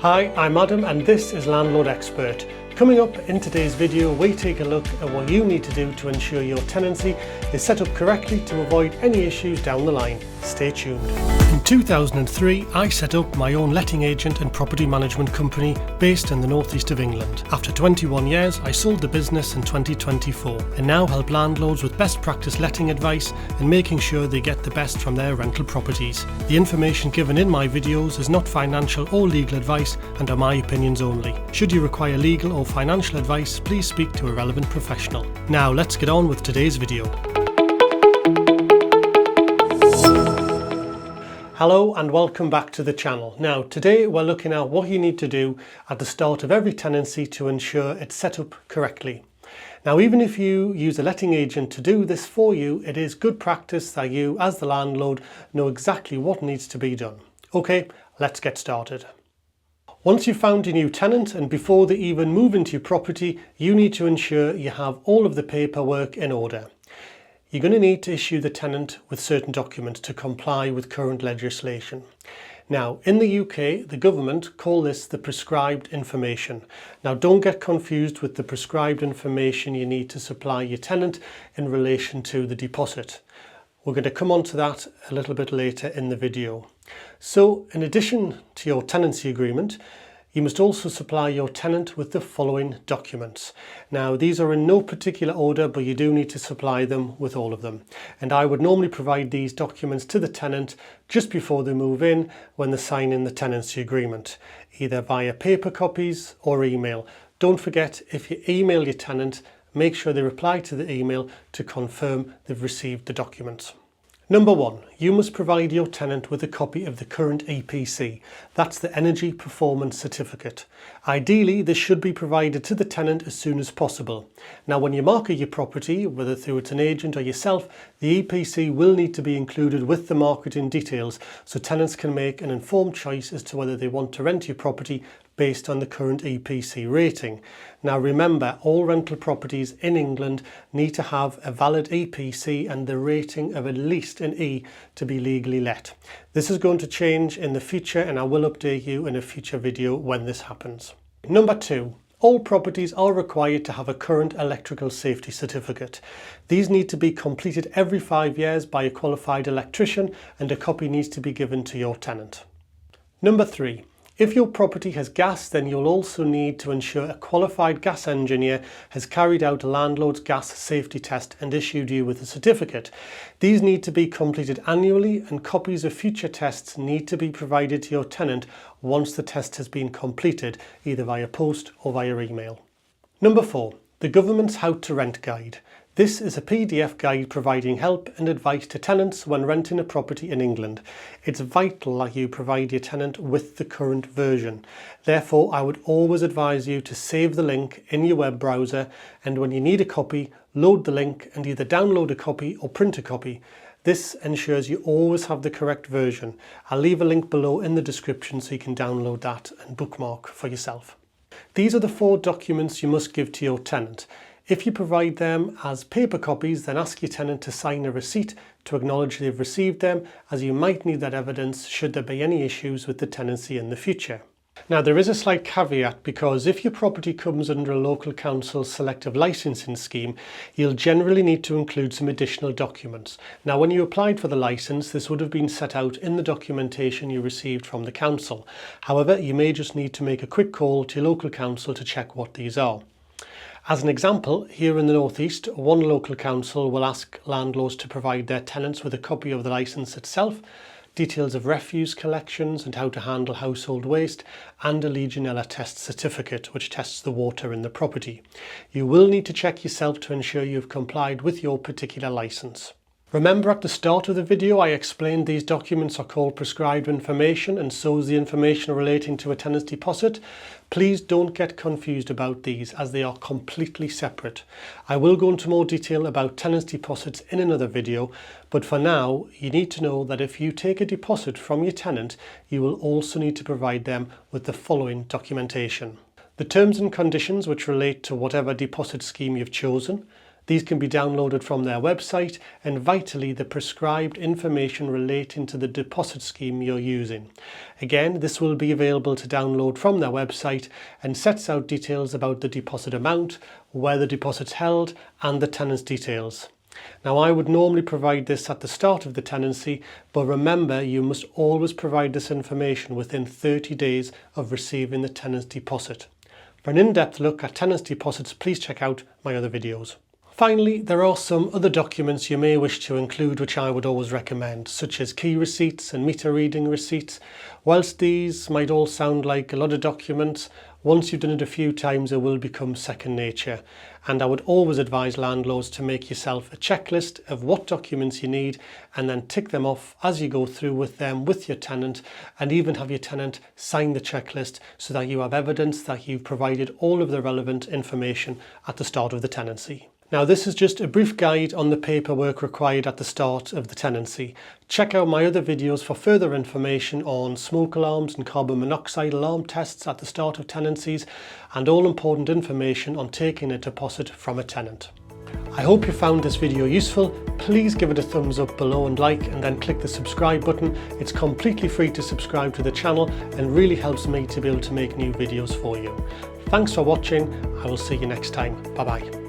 Hi, I'm Adam and this is Landlord Expert. Coming up in today's video, we take a look at what you need to do to ensure your tenancy is set up correctly to avoid any issues down the line. Stay tuned. In 2003, I set up my own letting agent and property management company based in the northeast of England. After 21 years, I sold the business in 2024 and now help landlords with best practice letting advice and making sure they get the best from their rental properties. The information given in my videos is not financial or legal advice and are my opinions only. Should you require legal or financial advice, please speak to a relevant professional. Now let's get on with today's video. Hello and welcome back to the channel. Now today we're looking at what you need to do at the start of every tenancy to ensure it's set up correctly. Now even if you use a letting agent to do this for you, it is good practice that you as the landlord know exactly what needs to be done. Okay, let's get started. Once you've found your new tenant and before they even move into your property, you need to ensure you have all of the paperwork in order. You're going to need to issue the tenant with certain documents to comply with current legislation. Now, in the UK, the government call this the prescribed information. Now, don't get confused with the prescribed information you need to supply your tenant in relation to the deposit. We're going to come on to that a little bit later in the video. So, in addition to your tenancy agreement, you must also supply your tenant with the following documents. Now, these are in no particular order, but you do need to supply them with all of them. And I would normally provide these documents to the tenant just before they move in when they sign in the tenancy agreement, either via paper copies or email. Don't forget, if you email your tenant, make sure they reply to the email to confirm they've received the documents. Number 1, you must provide your tenant with a copy of the current EPC. That's the Energy Performance Certificate. Ideally, this should be provided to the tenant as soon as possible. Now, when you market your property, whether through an agent or yourself, the EPC will need to be included with the marketing details so tenants can make an informed choice as to whether they want to rent your property based on the current EPC rating. Now remember, all rental properties in England need to have a valid EPC and the rating of at least an E to be legally let. This is going to change in the future and I will update you in a future video when this happens. Number 2. All properties are required to have a current electrical safety certificate. These need to be completed every 5 years by a qualified electrician and a copy needs to be given to your tenant. Number 3. If your property has gas, then you'll also need to ensure a qualified gas engineer has carried out a landlord's gas safety test and issued you with a certificate. These need to be completed annually and copies of future tests need to be provided to your tenant once the test has been completed, either via post or via email. Number 4. The government's How to Rent Guide. This is a PDF guide providing help and advice to tenants when renting a property in England. It's vital that you provide your tenant with the current version. Therefore, I would always advise you to save the link in your web browser and when you need a copy, load the link and either download a copy or print a copy. This ensures you always have the correct version. I'll leave a link below in the description so you can download that and bookmark for yourself. These are the 4 documents you must give to your tenant. If you provide them as paper copies, then ask your tenant to sign a receipt to acknowledge they've received them, as you might need that evidence should there be any issues with the tenancy in the future. Now there is a slight caveat because if your property comes under a local council's selective licensing scheme, you'll generally need to include some additional documents. Now when you applied for the licence, this would have been set out in the documentation you received from the council. However, you may just need to make a quick call to your local council to check what these are. As an example, here in the northeast, one local council will ask landlords to provide their tenants with a copy of the licence itself, details of refuse collections and how to handle household waste, and a Legionella test certificate which tests the water in the property. You will need to check yourself to ensure you've complied with your particular licence. Remember at the start of the video I explained these documents are called prescribed information and so is the information relating to a tenant's deposit. Please don't get confused about these as they are completely separate. I will go into more detail about tenants' deposits in another video, but for now you need to know that if you take a deposit from your tenant, you will also need to provide them with the following documentation. The terms and conditions which relate to whatever deposit scheme you've chosen, These can be downloaded from their website, and vitally the prescribed information relating to the deposit scheme you're using. Again, this will be available to download from their website and sets out details about the deposit amount, where the deposit's held, and the tenant's details. Now, I would normally provide this at the start of the tenancy, but remember you must always provide this information within 30 days of receiving the tenant's deposit. For an in-depth look at tenants' deposits, please check out my other videos. Finally, there are some other documents you may wish to include which I would always recommend, such as key receipts and meter reading receipts. Whilst these might all sound like a lot of documents, once you've done it a few times it will become second nature, and I would always advise landlords to make yourself a checklist of what documents you need and then tick them off as you go through with them with your tenant, and even have your tenant sign the checklist so that you have evidence that you've provided all of the relevant information at the start of the tenancy. Now, this is just a brief guide on the paperwork required at the start of the tenancy. Check out my other videos for further information on smoke alarms and carbon monoxide alarm tests at the start of tenancies, and all important information on taking a deposit from a tenant. I hope you found this video useful. Please give it a thumbs up below and like, and then click the subscribe button. It's completely free to subscribe to the channel and really helps me to be able to make new videos for you. Thanks for watching. I will see you next time. Bye bye.